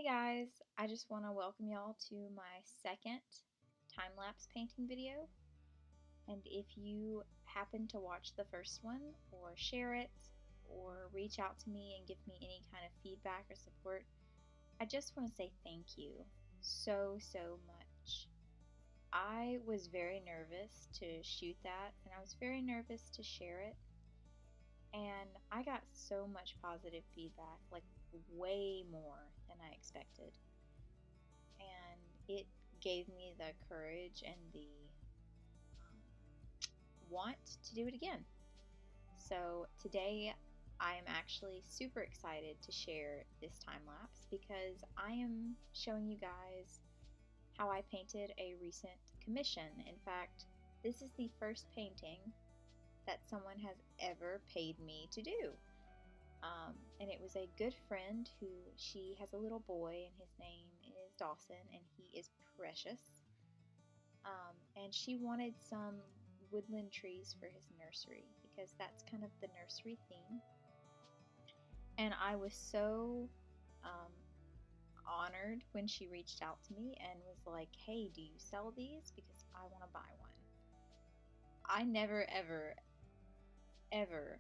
Hey guys, I just want to welcome y'all to my second time-lapse painting video. And if you happen to watch the first one or share it or reach out to me and give me any kind of feedback or support, I just want to say thank you so much. I was very nervous to shoot that and I was very nervous to share it. And I got so much positive feedback, like way more than I expected. And it gave me the courage and the want to do it again. So today I am actually super excited to share this time lapse because I am showing you guys how I painted a recent commission. In fact, this is the first painting that someone has ever paid me to do. And it was a good friend who she has a little boy, and his name is Dawson, and he is precious. And she wanted some woodland trees for his nursery because that's kind of the nursery theme. And I was so honored when she reached out to me and was like, "Hey, do you sell these? Because I want to buy one." I never, ever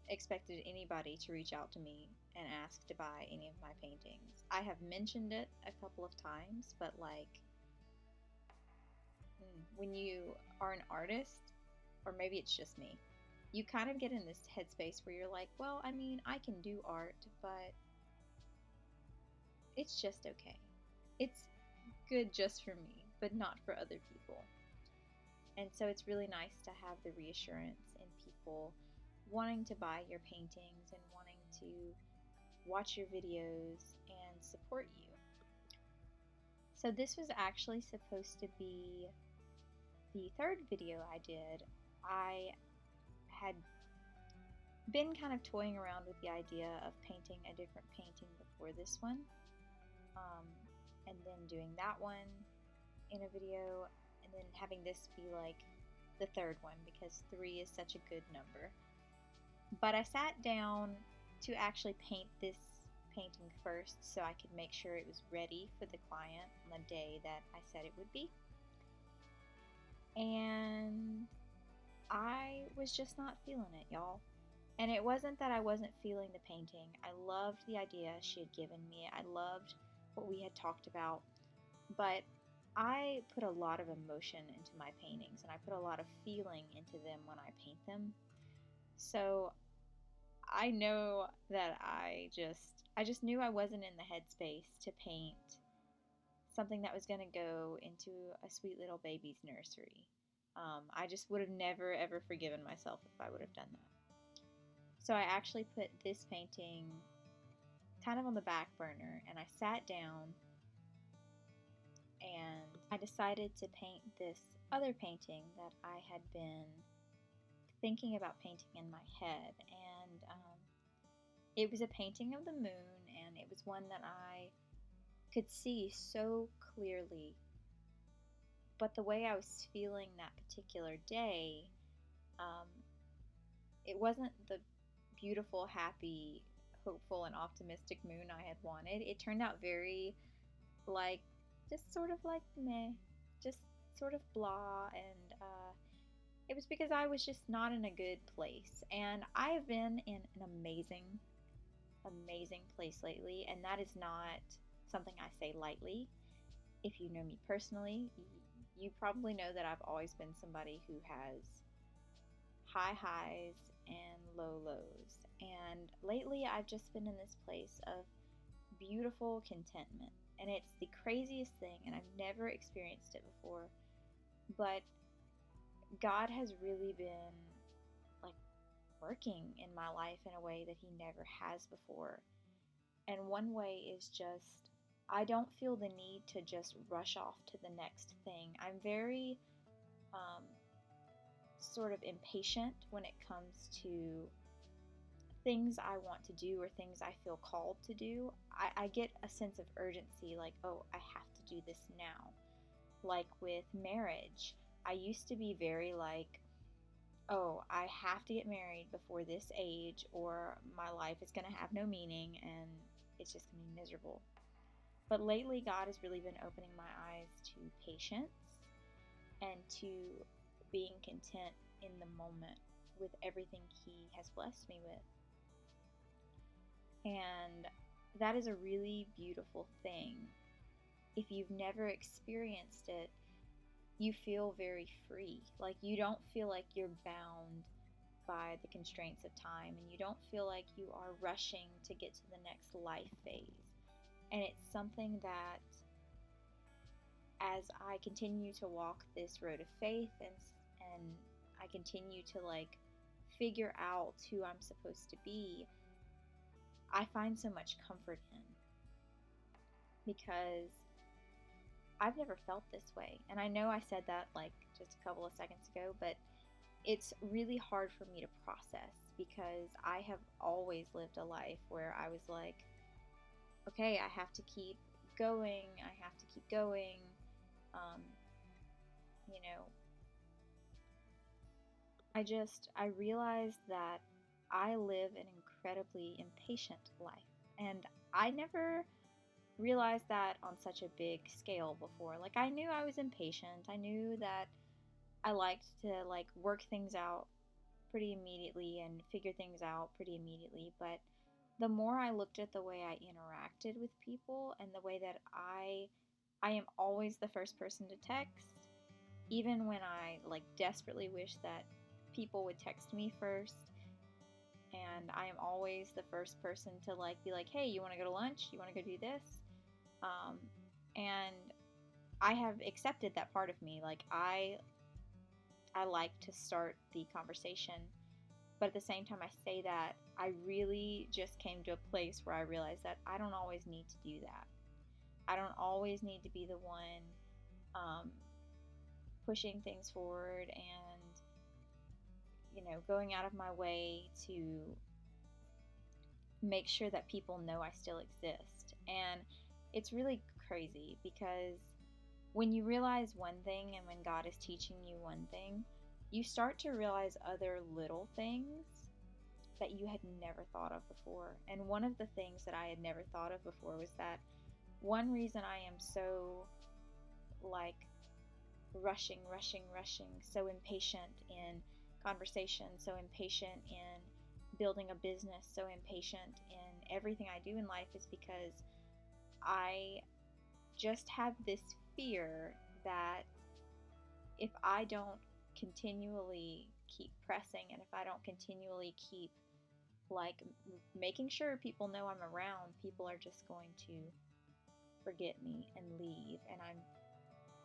expected anybody to reach out to me and ask to buy any of my paintings. I have mentioned it a couple of times, but when you are an artist, or maybe it's just me, you kind of get in this headspace where you're like, well, I mean, I can do art, but it's just okay. It's good just for me, but not for other people. And so it's really nice to have the reassurance in people wanting to buy your paintings and wanting to watch your videos and support you. So this was actually supposed to be the third video I did. I had been kind of toying around with the idea of painting a different painting before this one, and then doing that one in a video, and then having this be like the third one because 3 is such a good number. But I sat down to actually paint this painting first so I could make sure it was ready for the client on the day that I said it would be. And I was just not feeling it, y'all. And it wasn't that I wasn't feeling the painting. I loved the idea she had given me. I loved what we had talked about. But I put a lot of emotion into my paintings, and I put a lot of feeling into them when I paint them. So I know that I just knew I wasn't in the headspace to paint something that was going to go into a sweet little baby's nursery. I just would have never ever forgiven myself if I would have done that. So I actually put this painting kind of on the back burner, and I sat down and I decided to paint this other painting that I had been thinking about painting in my head. And it was a painting of the moon, and it was one that I could see so clearly. But the way I was feeling that particular day, it wasn't the beautiful, happy, hopeful, and optimistic moon I had wanted. It turned out very just sort of like meh, just sort of blah, and it was because I was just not in a good place. And I have been in an amazing place lately, and that is not something I say lightly. If you know me personally, you probably know that I've always been somebody who has high highs and low lows. And lately I've just been in this place of beautiful contentment. And it's the craziest thing, and I've never experienced it before. But God has really been working in my life in a way that he never has before. And one way is just, I don't feel the need to just rush off to the next thing. I'm very sort of impatient when it comes to things I want to do or things I feel called to do. I get a sense of urgency, like, oh, I have to do this now. Like with marriage, I used to be very like, oh, I have to get married before this age or my life is going to have no meaning and it's just going to be miserable. But lately, God has really been opening my eyes to patience and to being content in the moment with everything He has blessed me with. And that is a really beautiful thing. If you've never experienced it, you feel very free. Like, you don't feel like you're bound by the constraints of time, and you don't feel like you are rushing to get to the next life phase. And it's something that, as I continue to walk this road of faith, and I continue to like figure out who I'm supposed to be, I find so much comfort in, because I've never felt this way. And I know I said that like just a couple of seconds ago, but it's really hard for me to process, because I have always lived a life where I was like, okay, I have to keep going, I have to keep going. You know, I realized that I live an incredibly impatient life. And I never realized that on such a big scale before. Like, I knew I was impatient. I knew that I liked to like work things out pretty immediately and figure things out pretty immediately. But the more I looked at the way I interacted with people, and the way that I am always the first person to text, even when I like desperately wish that people would text me first. And I am always the first person to like be like, hey, you want to go to lunch? You want to go do this? And I have accepted that part of me. Like, I like to start the conversation, but at the same time I say that, I really just came to a place where I realized that I don't always need to do that. I don't always need to be the one pushing things forward and, going out of my way to make sure that people know I still exist. And it's really crazy, because when you realize one thing and when God is teaching you one thing, you start to realize other little things that you had never thought of before. And one of the things that I had never thought of before was that one reason I am so like rushing, so impatient in conversation, so impatient in building a business, so impatient in everything I do in life, is because I just have this fear that if I don't continually keep pressing, and if I don't continually keep like making sure people know I'm around, people are just going to forget me and leave, and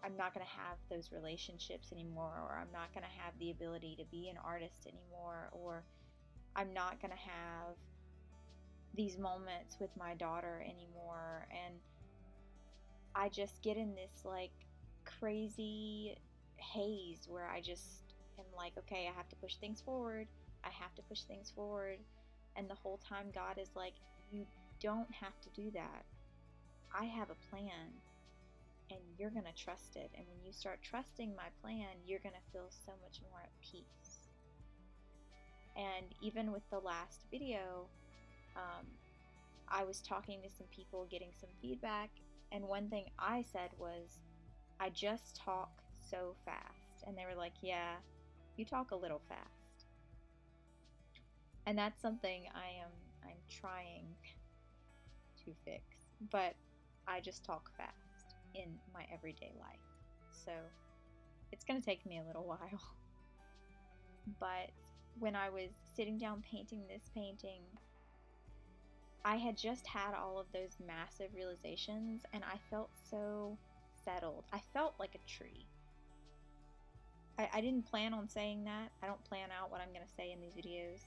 I'm not going to have those relationships anymore, or I'm not going to have the ability to be an artist anymore, or I'm not going to have these moments with my daughter anymore. And I just get in this like crazy haze where I just am like, okay, I have to push things forward. I have to push things forward. And the whole time God is like, you don't have to do that. I have a plan, and you're going to trust it. And when you start trusting my plan, you're going to feel so much more at peace. And even with the last video, I was talking to some people, getting some feedback, and one thing I said was, I just talk so fast. And they were like, yeah, you talk a little fast. And that's something I'm trying to fix. But I just talk fast in my everyday life. So it's going to take me a little while. But when I was sitting down painting this painting, I had just had all of those massive realizations, and I felt so settled. I felt like a tree. I didn't plan on saying that. I don't plan out what I'm going to say in these videos.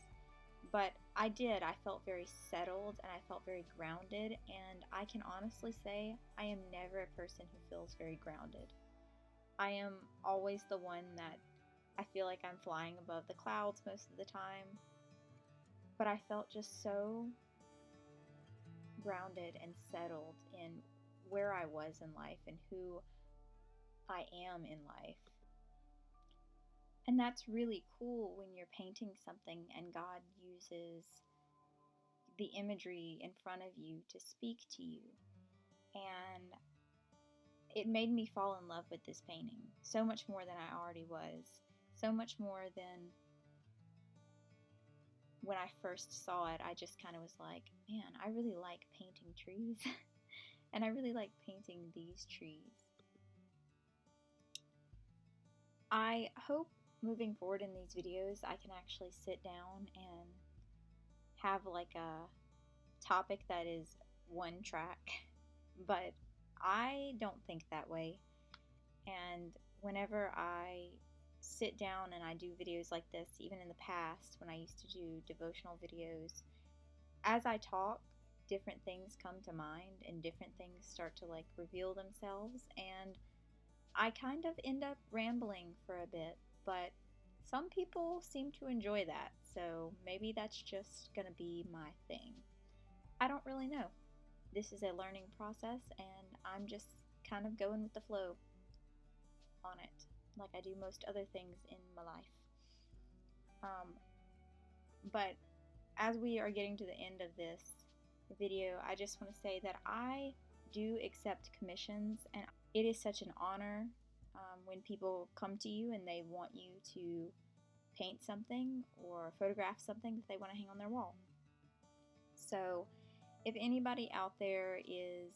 But I did. I felt very settled, and I felt very grounded. And I can honestly say I am never a person who feels very grounded. I am always the one that I feel like I'm flying above the clouds most of the time. But I felt just so grounded and settled in where I was in life and who I am in life. And that's really cool when you're painting something and God uses the imagery in front of you to speak to you. and it made me fall in love with this painting so much more than I already was, so much more than when I first saw it. I just kind of was like, man, I really like painting trees and I really like painting these trees. I hope moving forward in these videos I can actually sit down and have like a topic that is one track, but I don't think that way. And whenever I sit down and I do videos like this, even in the past when I used to do devotional videos, as I talk, different things come to mind and different things start to like reveal themselves, and I kind of end up rambling for a bit, but some people seem to enjoy that, so maybe that's just gonna be my thing. I don't really know. This is a learning process, and I'm just kind of going with the flow on it, like I do most other things in my life. But as we are getting to the end of this video, I just want to say that I do accept commissions, and it is such an honor when people come to you and they want you to paint something or photograph something that they want to hang on their wall. So if anybody out there is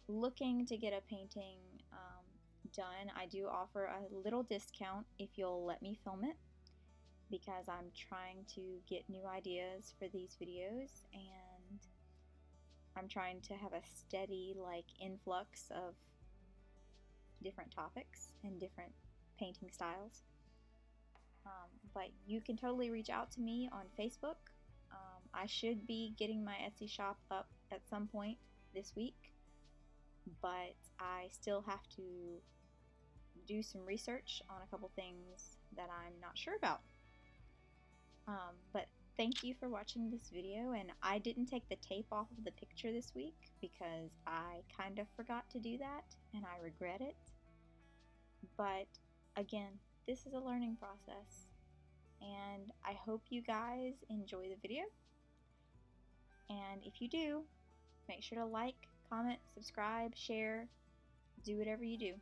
looking to get a painting done, I do offer a little discount if you'll let me film it, because I'm trying to get new ideas for these videos, and I'm trying to have a steady like influx of different topics and different painting styles. But you can totally reach out to me on Facebook. I should be getting my Etsy shop up at some point this week, but I still have to do some research on a couple things that I'm not sure about. But thank you for watching this video, and I didn't take the tape off of the picture this week because I kind of forgot to do that and I regret it. But again, this is a learning process, and I hope you guys enjoy the video. And if you do, make sure to like, comment, subscribe, share, do whatever you do.